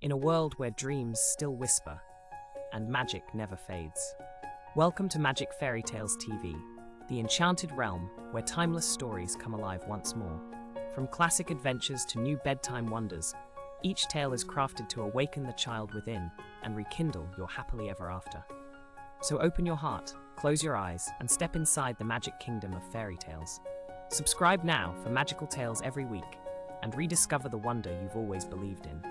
in a world where dreams still whisper and magic never fades. Welcome to Magic Fairy Tales TV, the enchanted realm where timeless stories come alive once more. From classic adventures to new bedtime wonders, each tale is crafted to awaken the child within and rekindle your happily ever after. So open your heart, close your eyes, and step inside the magic kingdom of fairy tales. Subscribe now for magical tales every week and rediscover the wonder you've always believed in.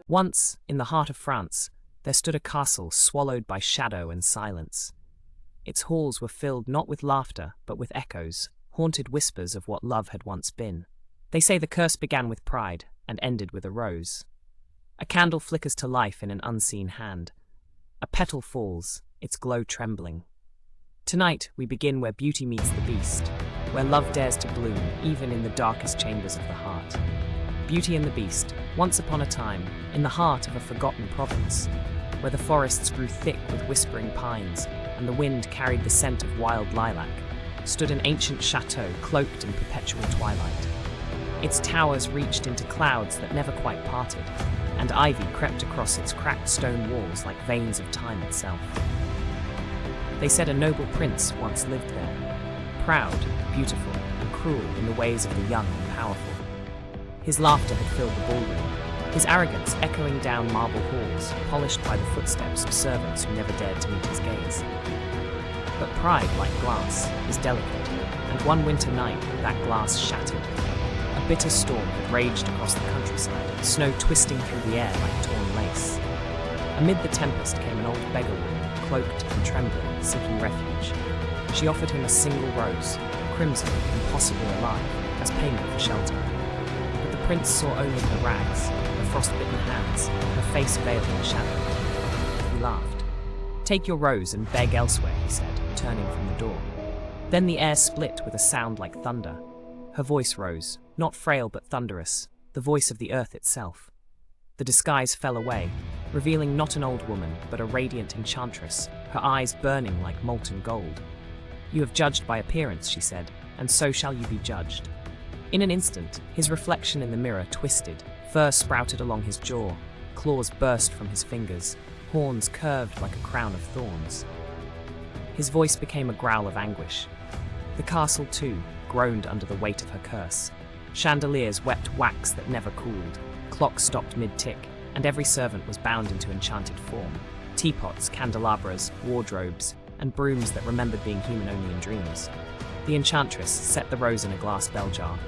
Once, in the heart of France, there stood a castle swallowed by shadow and silence. Its halls were filled not with laughter, but with echoes, haunted whispers of what love had once been. They say the curse began with pride and ended with a rose. A candle flickers to life in an unseen hand. A petal falls, its glow trembling. Tonight, we begin where beauty meets the beast, where love dares to bloom, even in the darkest chambers of the heart. Beauty and the Beast, once upon a time, in the heart of a forgotten province, where the forests grew thick with whispering pines, and the wind carried the scent of wild lilac, stood an ancient chateau cloaked in perpetual twilight. Its towers reached into clouds that never quite parted, and ivy crept across its cracked stone walls like veins of time itself. They said a noble prince once lived there, proud, beautiful, and cruel in the ways of the young and powerful. His laughter had filled the ballroom, his arrogance echoing down marble halls, polished by the footsteps of servants who never dared to meet his gaze. But pride, like glass, is delicate, and one winter night that glass shattered. A bitter storm had raged across the countryside, snow twisting through the air like torn lace. Amid the tempest came an old beggar woman, cloaked and trembling, seeking refuge. She offered him a single rose, crimson and possibly alive, as payment for shelter. But the prince saw only her rags, her frostbitten hands, her face veiled in shadow. He laughed. "Take your rose and beg elsewhere," he said, turning from the door. Then the air split with a sound like thunder. Her voice rose, not frail but thunderous, the voice of the earth itself. The disguise fell away, revealing not an old woman, but a radiant enchantress, her eyes burning like molten gold. "You have judged by appearance," she said, "and so shall you be judged." In an instant, his reflection in the mirror twisted, fur sprouted along his jaw, claws burst from his fingers, horns curved like a crown of thorns. His voice became a growl of anguish. The castle, too, groaned under the weight of her curse. Chandeliers wept wax that never cooled, clocks stopped mid-tick, and every servant was bound into enchanted form. Teapots, candelabras, wardrobes, and brooms that remembered being human only in dreams. The enchantress set the rose in a glass bell jar.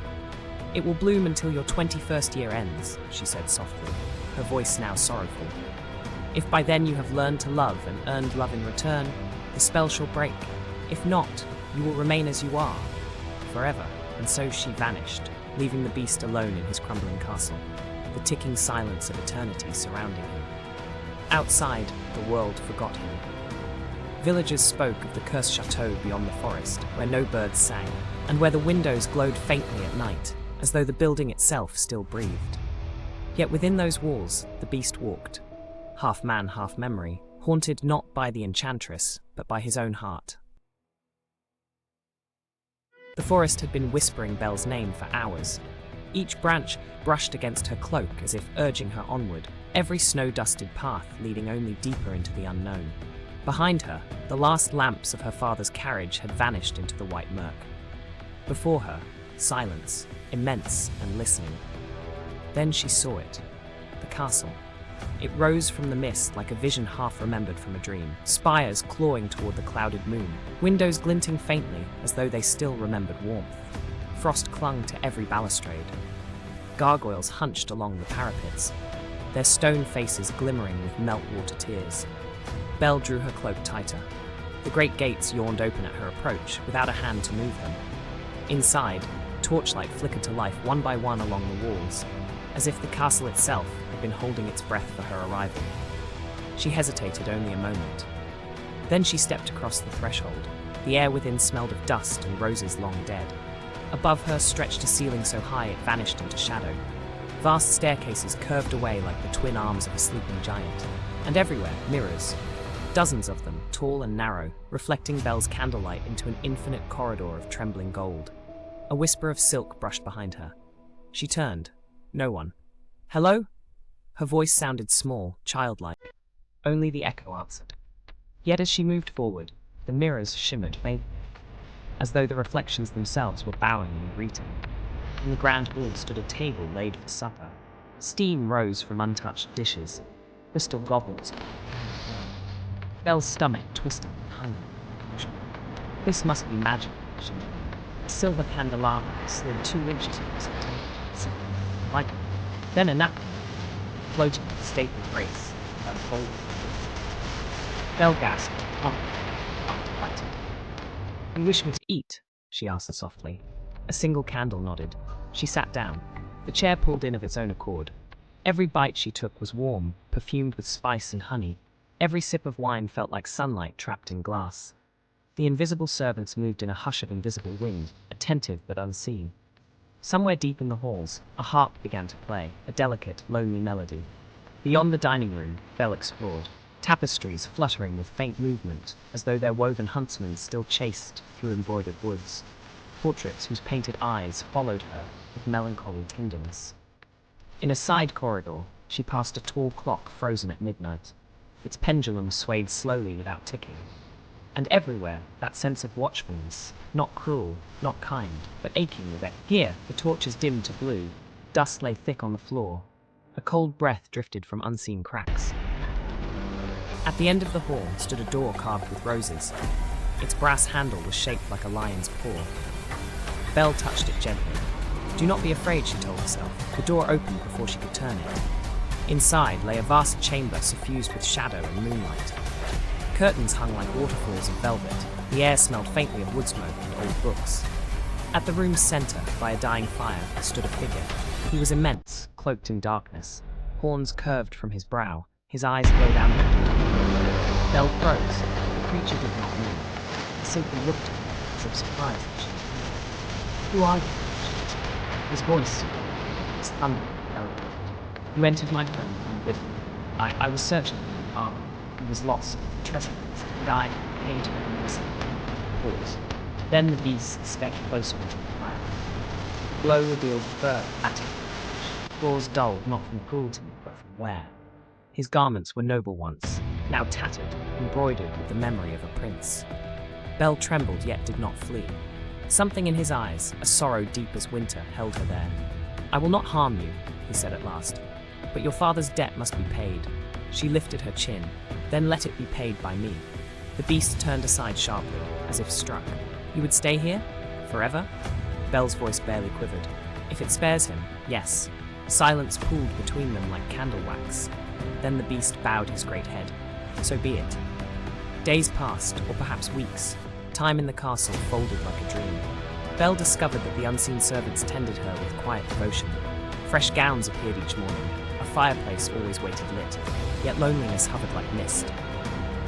"It will bloom until your 21st year ends," she said softly, her voice now sorrowful. "If by then you have learned to love and earned love in return, the spell shall break. If not, you will remain as you are, forever." And so she vanished, leaving the beast alone in his crumbling castle, the ticking silence of eternity surrounding him. Outside, the world forgot him. Villagers spoke of the cursed chateau beyond the forest, where no birds sang, and where the windows glowed faintly at night, as though the building itself still breathed. Yet within those walls, the beast walked, half man, half memory, haunted not by the enchantress, but by his own heart. The forest had been whispering Belle's name for hours. Each branch brushed against her cloak as if urging her onward, every snow-dusted path leading only deeper into the unknown. Behind her, the last lamps of her father's carriage had vanished into the white murk. Before her, silence, immense and listening. Then she saw it, the castle. It rose from the mist like a vision half remembered from a dream, spires clawing toward the clouded moon, windows glinting faintly as though they still remembered warmth. Frost clung to every balustrade. Gargoyles hunched along the parapets, their stone faces glimmering with meltwater tears. Belle drew her cloak tighter. The great gates yawned open at her approach, without a hand to move them. Inside, torchlight flickered to life one by one along the walls, as if the castle itself had been holding its breath for her arrival. She hesitated only a moment. Then she stepped across the threshold. The air within smelled of dust and roses long dead. Above her stretched a ceiling so high it vanished into shadow. Vast staircases curved away like the twin arms of a sleeping giant. And everywhere, mirrors. Dozens of them, tall and narrow, reflecting Belle's candlelight into an infinite corridor of trembling gold. A whisper of silk brushed behind her. She turned. No one. "Hello?" Her voice sounded small, childlike. Only the echo answered. Yet as she moved forward, the mirrors shimmered faintly, as though the reflections themselves were bowing in greeting. In the grand hall stood a table laid for supper. Steam rose from untouched dishes, crystal goblets. Belle's stomach twisted with hunger. This must be magic, she knew. A silver candelabra slid 2 inches across the table, like then a napkin, floating with stately grace, unfolded. Belle gasped, unlighted. You wish me to eat? She asked softly. A single candle nodded. She sat down. The chair pulled in of its own accord. Every bite she took was warm, perfumed with spice and honey. Every sip of wine felt like sunlight trapped in glass. The invisible servants moved in a hush of invisible wind, attentive but unseen. Somewhere deep in the halls, a harp began to play, a delicate, lonely melody. Beyond the dining room, Belle explored. Tapestries fluttering with faint movement, as though their woven huntsmen still chased through embroidered woods. Portraits whose painted eyes followed her with melancholy tenderness. In a side corridor, she passed a tall clock frozen at midnight. Its pendulum swayed slowly without ticking. And everywhere, that sense of watchfulness, not cruel, not kind, but aching with it. Here, the torches dimmed to blue. Dust lay thick on the floor. A cold breath drifted from unseen cracks. At the end of the hall stood a door carved with roses. Its brass handle was shaped like a lion's paw. Belle touched it gently. Do not be afraid, she told herself. The door opened before she could turn it. Inside lay a vast chamber suffused with shadow and moonlight. Curtains hung like waterfalls of velvet. The air smelled faintly of wood smoke and old books. At the room's center, by a dying fire, stood a figure. He was immense, cloaked in darkness. Horns curved from his brow. His eyes glowed amber. Belle froze. The creature did not move. He simply looked at her, as if surprised that she was here. Who are you? His voice was thunder. You entered my home unbidden. I was searching for your father. He was lost, treacherous, and I came to him and listened. Pause. Then the beast stepped closer into the fire. The glow revealed fur, matted, claws dulled not from cruelty, but from wear. His garments were noble once, now tattered, embroidered with the memory of a prince. Belle trembled yet did not flee. Something in his eyes, a sorrow deep as winter, held her there. I will not harm you, he said at last, but your father's debt must be paid. She lifted her chin, then let it be paid by me. The beast turned aside sharply, as if struck. You would stay here? Forever? Belle's voice barely quivered. If it spares him, yes. Silence pooled between them like candle wax. Then the beast bowed his great head. So be it. Days passed, or perhaps weeks. Time in the castle folded like a dream. Belle discovered that the unseen servants tended her with quiet devotion. Fresh gowns appeared each morning. A fireplace always waited lit, yet loneliness hovered like mist.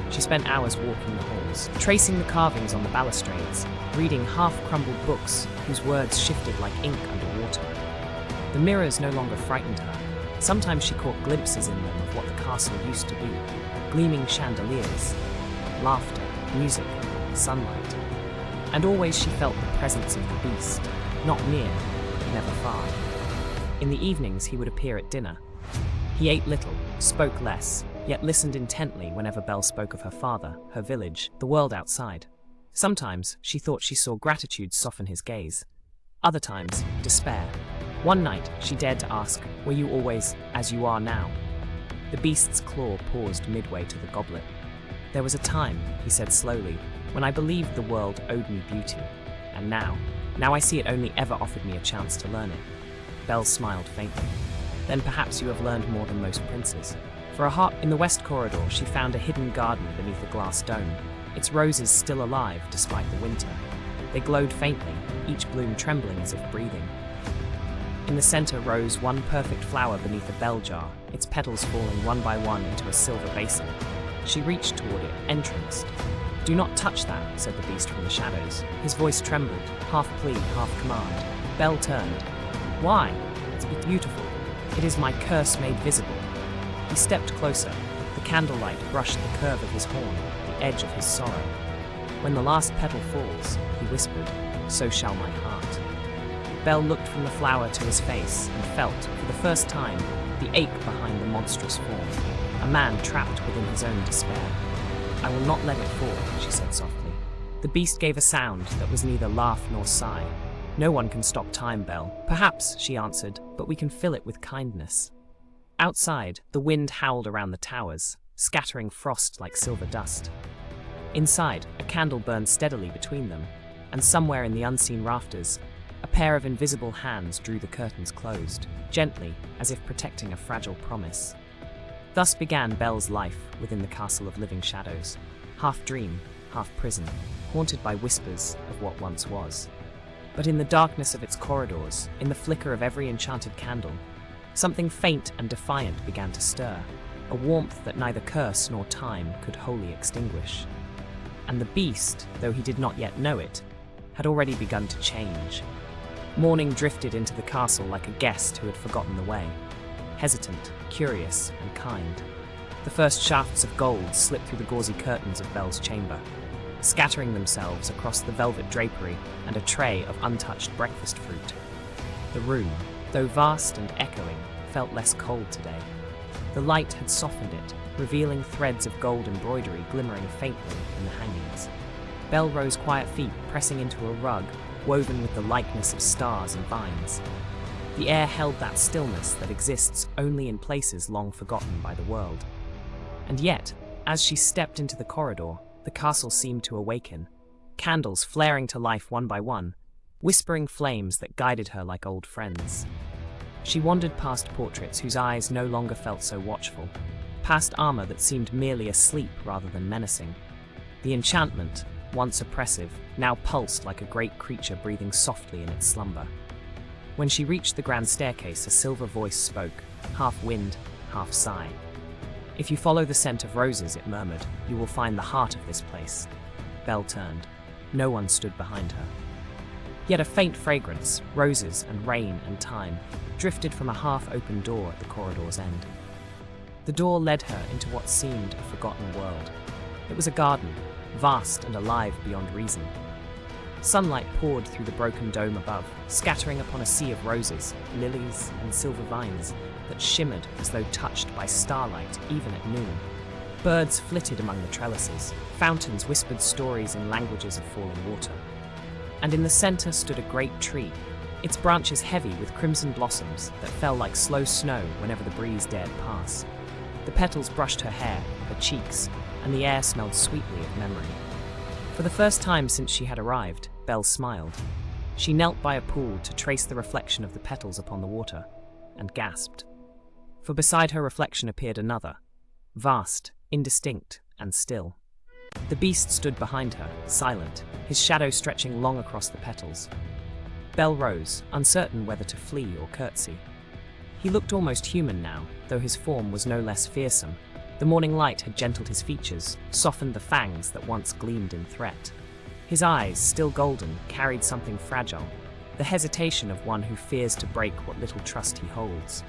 She spent hours walking the halls, tracing the carvings on the balustrades, reading half-crumbled books whose words shifted like ink underwater. The mirrors no longer frightened her. Sometimes she caught glimpses in them of what the castle used to be. Gleaming chandeliers, laughter, music, sunlight. And always she felt the presence of the beast, not near, never far. In the evenings he would appear at dinner. He ate little, spoke less, yet listened intently whenever Belle spoke of her father, her village, the world outside. Sometimes she thought she saw gratitude soften his gaze. Other times, despair. One night she dared to ask, were you always as you are now? The beast's claw paused midway to the goblet. There was a time, he said slowly, when I believed the world owed me beauty. And now I see it only ever offered me a chance to learn it. Belle smiled faintly. Then perhaps you have learned more than most princes. For a heart in the west corridor, she found a hidden garden beneath a glass dome, its roses still alive despite the winter. They glowed faintly, each bloom trembling as if breathing. In the center rose one perfect flower beneath a bell jar, its petals falling one by one into a silver basin. She reached toward it, entranced. Do not touch that, said the beast from the shadows. His voice trembled, half plea, half command. Belle turned. Why? It's beautiful. It is my curse made visible. He stepped closer. The candlelight brushed the curve of his horn, the edge of his sorrow. When the last petal falls, he whispered, so shall my heart. Belle looked from the flower to his face and felt, for the first time, the ache behind the monstrous form, a man trapped within his own despair. "I will not let it fall," she said softly. The beast gave a sound that was neither laugh nor sigh. "No one can stop time, Belle." "Perhaps," she answered, "but we can fill it with kindness." Outside, the wind howled around the towers, scattering frost like silver dust. Inside, a candle burned steadily between them, and somewhere in the unseen rafters, a pair of invisible hands drew the curtains closed, gently, as if protecting a fragile promise. Thus began Belle's life within the castle of living shadows, half dream, half prison, haunted by whispers of what once was. But in the darkness of its corridors, in the flicker of every enchanted candle, something faint and defiant began to stir, a warmth that neither curse nor time could wholly extinguish. And the beast, though he did not yet know it, had already begun to change. Morning drifted into the castle like a guest who had forgotten the way, hesitant, curious, and kind. The first shafts of gold slipped through the gauzy curtains of Belle's chamber, scattering themselves across the velvet drapery and a tray of untouched breakfast fruit. The room, though vast and echoing, felt less cold today. The light had softened it, revealing threads of gold embroidery glimmering faintly in the hangings. Belle rose quiet feet, pressing into a rug woven with the likeness of stars and vines. The air held that stillness that exists only in places long forgotten by the world. And yet, as she stepped into the corridor, the castle seemed to awaken, candles flaring to life one by one, whispering flames that guided her like old friends. She wandered past portraits whose eyes no longer felt so watchful, past armor that seemed merely asleep rather than menacing. The enchantment, once oppressive, now pulsed like a great creature breathing softly in its slumber. When she reached the grand staircase, a silver voice spoke, half wind, half sigh. "If you follow the scent of roses," it murmured, "you will find the heart of this place." Belle turned. No one stood behind her. Yet a faint fragrance, roses and rain and time, drifted from a half-open door at the corridor's end. The door led her into what seemed a forgotten world. It was a garden, vast and alive beyond reason. Sunlight poured through the broken dome above, scattering upon a sea of roses, lilies, and silver vines that shimmered as though touched by starlight even at noon. Birds flitted among the trellises, fountains whispered stories in languages of falling water. And in the center stood a great tree, its branches heavy with crimson blossoms that fell like slow snow whenever the breeze dared pass. The petals brushed her hair, her cheeks, and the air smelled sweetly of memory. For the first time since she had arrived, Belle smiled. She knelt by a pool to trace the reflection of the petals upon the water, and gasped. For beside her reflection appeared another, vast, indistinct, and still. The beast stood behind her, silent, his shadow stretching long across the petals. Belle rose, uncertain whether to flee or curtsy. He looked almost human now, though his form was no less fearsome. The morning light had gentled his features, softened the fangs that once gleamed in threat. His eyes, still golden, carried something fragile, the hesitation of one who fears to break what little trust he holds.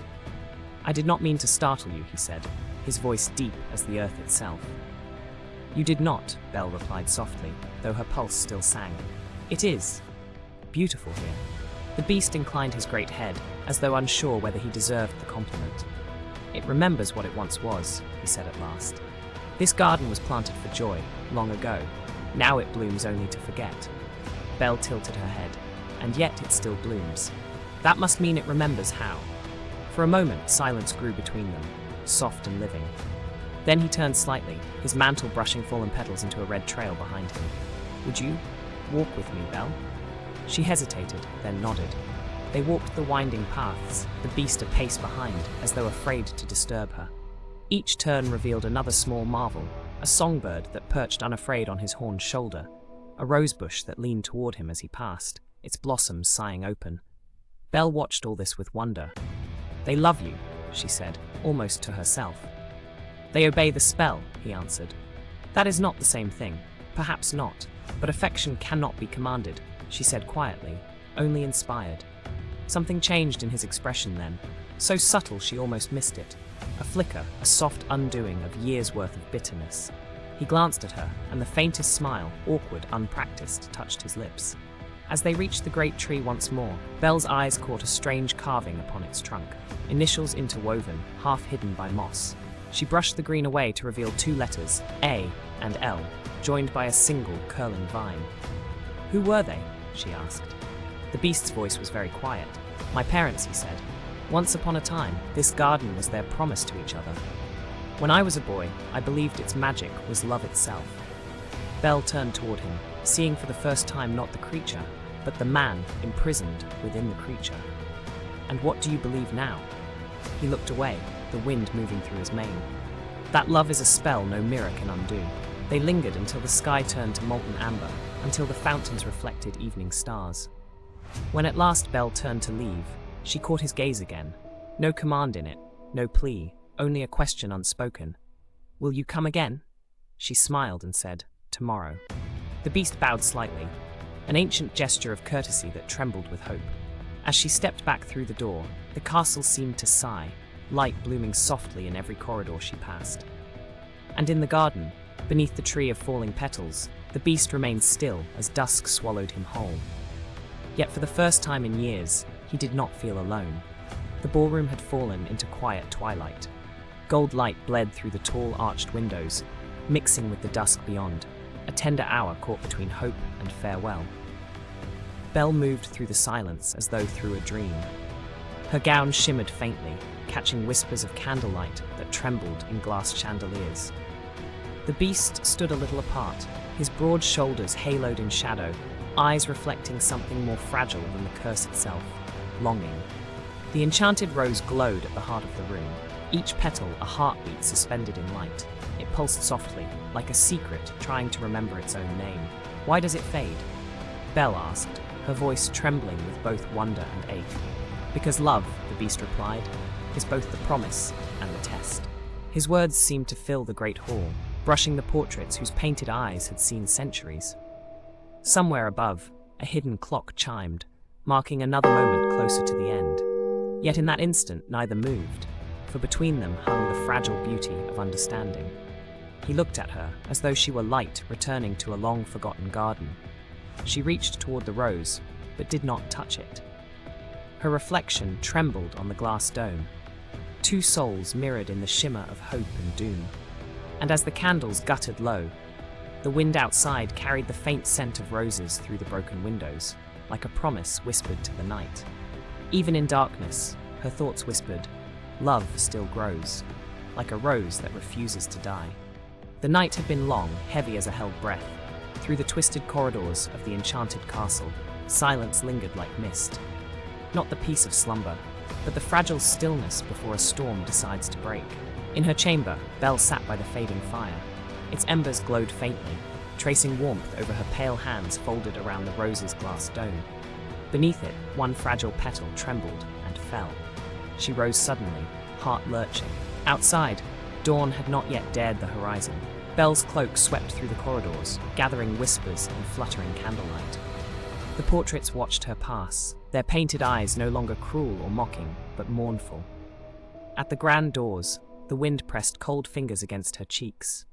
"I did not mean to startle you," he said, his voice deep as the earth itself. "You did not," Belle replied softly, though her pulse still sang. "It is beautiful here." The beast inclined his great head, as though unsure whether he deserved the compliment. "It remembers what it once was," he said at last. "This garden was planted for joy, long ago. Now it blooms only to forget." Belle tilted her head. "And yet it still blooms. That must mean it remembers how." For a moment, silence grew between them, soft and living. Then he turned slightly, his mantle brushing fallen petals into a red trail behind him. "Would you walk with me, Belle?" She hesitated, then nodded. They walked the winding paths, the beast a pace behind, as though afraid to disturb her. Each turn revealed another small marvel, a songbird that perched unafraid on his horned shoulder, a rosebush that leaned toward him as he passed, its blossoms sighing open. Belle watched all this with wonder. "They love you," she said, almost to herself. "They obey the spell," he answered. "That is not the same thing. Perhaps not. But affection cannot be commanded," she said quietly, "only inspired." Something changed in his expression then, so subtle she almost missed it. A flicker, a soft undoing of years' worth of bitterness. He glanced at her, and the faintest smile, awkward, unpracticed, touched his lips. As they reached the great tree once more, Belle's eyes caught a strange carving upon its trunk, initials interwoven, half hidden by moss. She brushed the green away to reveal two letters, A and L, joined by a single curling vine. "Who were they?" she asked. The beast's voice was very quiet. "My parents," he said. "Once upon a time, this garden was their promise to each other. When I was a boy, I believed its magic was love itself." Belle turned toward him, seeing for the first time not the creature, but the man imprisoned within the creature. "And what do you believe now?" He looked away, the wind moving through his mane. "That love is a spell no mirror can undo." They lingered until the sky turned to molten amber, until the fountains reflected evening stars. When at last Belle turned to leave, she caught his gaze again. No command in it, no plea, only a question unspoken. "Will you come again?" She smiled and said, "Tomorrow." The beast bowed slightly, an ancient gesture of courtesy that trembled with hope. As she stepped back through the door, the castle seemed to sigh, light blooming softly in every corridor she passed. And in the garden, beneath the tree of falling petals, the beast remained still as dusk swallowed him whole. Yet for the first time in years, he did not feel alone. The ballroom had fallen into quiet twilight. Gold light bled through the tall arched windows, mixing with the dusk beyond, a tender hour caught between hope and farewell. Belle moved through the silence as though through a dream. Her gown shimmered faintly, catching whispers of candlelight that trembled in glass chandeliers. The beast stood a little apart, his broad shoulders haloed in shadow, eyes reflecting something more fragile than the curse itself, longing. The enchanted rose glowed at the heart of the room, each petal a heartbeat suspended in light. It pulsed softly, like a secret trying to remember its own name. "Why does it fade?" Belle asked, her voice trembling with both wonder and ache. "Because love," the beast replied, "is both the promise and the test." His words seemed to fill the great hall, brushing the portraits whose painted eyes had seen centuries. Somewhere above, a hidden clock chimed, marking another moment closer to the end. Yet in that instant, neither moved, for between them hung the fragile beauty of understanding. He looked at her as though she were light returning to a long-forgotten garden. She reached toward the rose, but did not touch it. Her reflection trembled on the glass dome. Two souls mirrored in the shimmer of hope and doom. And as the candles guttered low, the wind outside carried the faint scent of roses through the broken windows, like a promise whispered to the night. Even in darkness, her thoughts whispered, "Love still grows, like a rose that refuses to die." The night had been long, heavy as a held breath. Through the twisted corridors of the enchanted castle, silence lingered like mist. Not the peace of slumber, but the fragile stillness before a storm decides to break. In her chamber, Belle sat by the fading fire. Its embers glowed faintly, tracing warmth over her pale hands folded around the rose's glass dome. Beneath it, one fragile petal trembled and fell. She rose suddenly, heart lurching. Outside, dawn had not yet dared the horizon. Belle's cloak swept through the corridors, gathering whispers and fluttering candlelight. The portraits watched her pass, their painted eyes no longer cruel or mocking, but mournful. At the grand doors, the wind pressed cold fingers against her cheeks.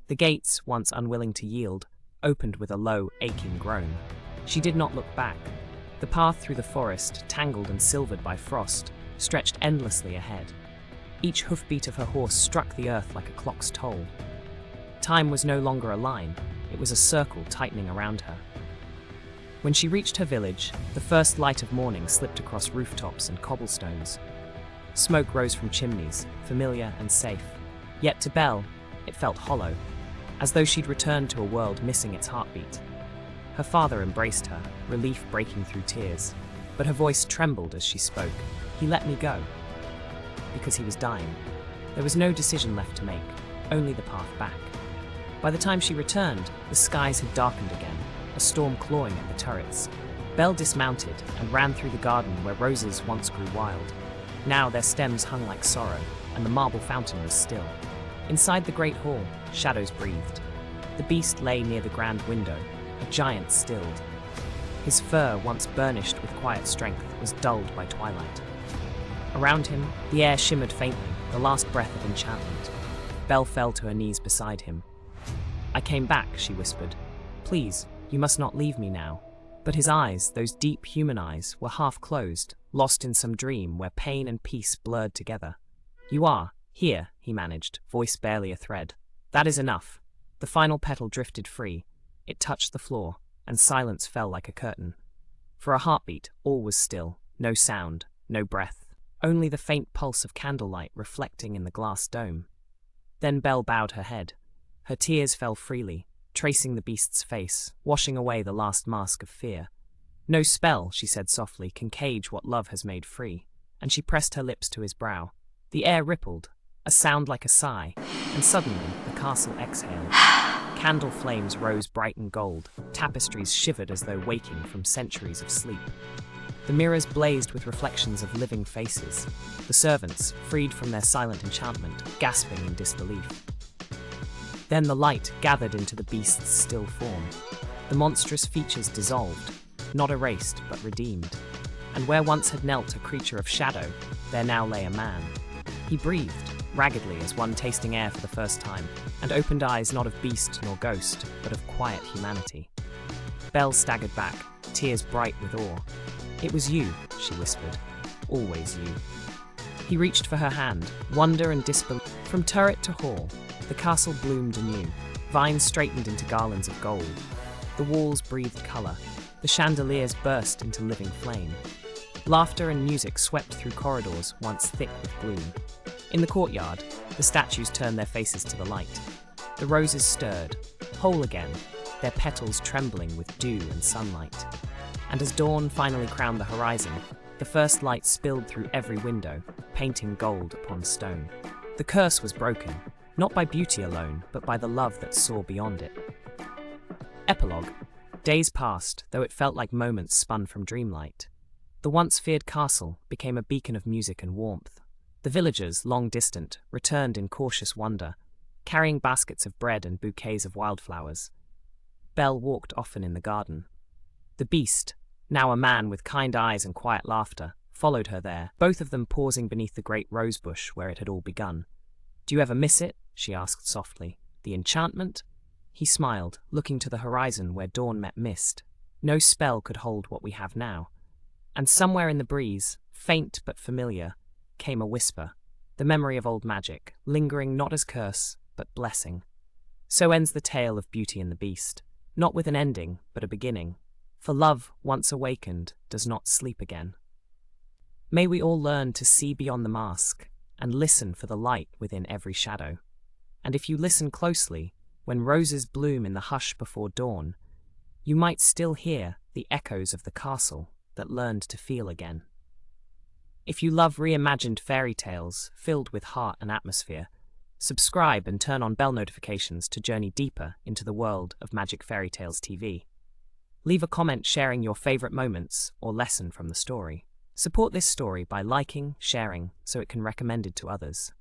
The gates, once unwilling to yield, opened with a low, aching groan. She did not look back. The path through the forest, tangled and silvered by frost, stretched endlessly ahead. Each hoofbeat of her horse struck the earth like a clock's toll. Time was no longer a line, it was a circle tightening around her. When she reached her village, the first light of morning slipped across rooftops and cobblestones. Smoke rose from chimneys, familiar and safe. Yet to Belle, it felt hollow, as though she'd returned to a world missing its heartbeat. Her father embraced her, relief breaking through tears, but her voice trembled as she spoke. "He let me go." Because he was dying. There was no decision left to make, only the path back. By the time she returned, the skies had darkened again, a storm clawing at the turrets. Belle dismounted and ran through the garden where roses once grew wild. Now their stems hung like sorrow, and the marble fountain was still. Inside the great hall, shadows breathed. The beast lay near the grand window, a giant stilled. His fur, once burnished with quiet strength, was dulled by twilight. Around him, the air shimmered faintly, the last breath of enchantment. Belle fell to her knees beside him. "I came back," she whispered. "Please, you must not leave me now." But his eyes, those deep human eyes, were half closed, lost in some dream where pain and peace blurred together. "You are here," he managed, voice barely a thread. "That is enough." The final petal drifted free. It touched the floor, and silence fell like a curtain. For a heartbeat, all was still, no sound, no breath, only the faint pulse of candlelight reflecting in the glass dome. Then Belle bowed her head. Her tears fell freely, tracing the beast's face, washing away the last mask of fear. "No spell," she said softly, "can cage what love has made free." And she pressed her lips to his brow. The air rippled, a sound like a sigh, and suddenly the castle exhaled. Candle flames rose bright and gold, tapestries shivered as though waking from centuries of sleep. The mirrors blazed with reflections of living faces, the servants, freed from their silent enchantment, gasping in disbelief. Then the light gathered into the beast's still form. The monstrous features dissolved, not erased but redeemed. And where once had knelt a creature of shadow, there now lay a man. He breathed, raggedly as one tasting air for the first time, and opened eyes not of beast nor ghost, but of quiet humanity. Belle staggered back, tears bright with awe. "It was you," she whispered. "Always you." He reached for her hand, wonder and disbelief. From turret to hall, the castle bloomed anew. Vines straightened into garlands of gold. The walls breathed colour. The chandeliers burst into living flame. Laughter and music swept through corridors once thick with gloom. In the courtyard, the statues turned their faces to the light. The roses stirred, whole again, their petals trembling with dew and sunlight. And as dawn finally crowned the horizon, the first light spilled through every window, painting gold upon stone. The curse was broken, not by beauty alone, but by the love that saw beyond it. Epilogue. Days passed, though it felt like moments spun from dreamlight. The once feared castle became a beacon of music and warmth. The villagers, long distant, returned in cautious wonder, carrying baskets of bread and bouquets of wildflowers. Belle walked often in the garden. The beast, now a man with kind eyes and quiet laughter, followed her there, both of them pausing beneath the great rosebush where it had all begun. "Do you ever miss it?" she asked softly. "The enchantment?" He smiled, looking to the horizon where dawn met mist. No spell could hold what we have now. And somewhere in the breeze, faint but familiar, came a whisper, the memory of old magic, lingering not as curse, but blessing. So ends the tale of Beauty and the Beast, not with an ending, but a beginning. For love, once awakened, does not sleep again. May we all learn to see beyond the mask, and listen for the light within every shadow. And if you listen closely, when roses bloom in the hush before dawn, you might still hear the echoes of the castle that learned to feel again. If you love reimagined fairy tales filled with heart and atmosphere, subscribe and turn on bell notifications to journey deeper into the world of Magic Fairy Tales TV. Leave a comment sharing your favorite moments or lesson from the story. Support this story by liking, sharing, so it can recommend it to others.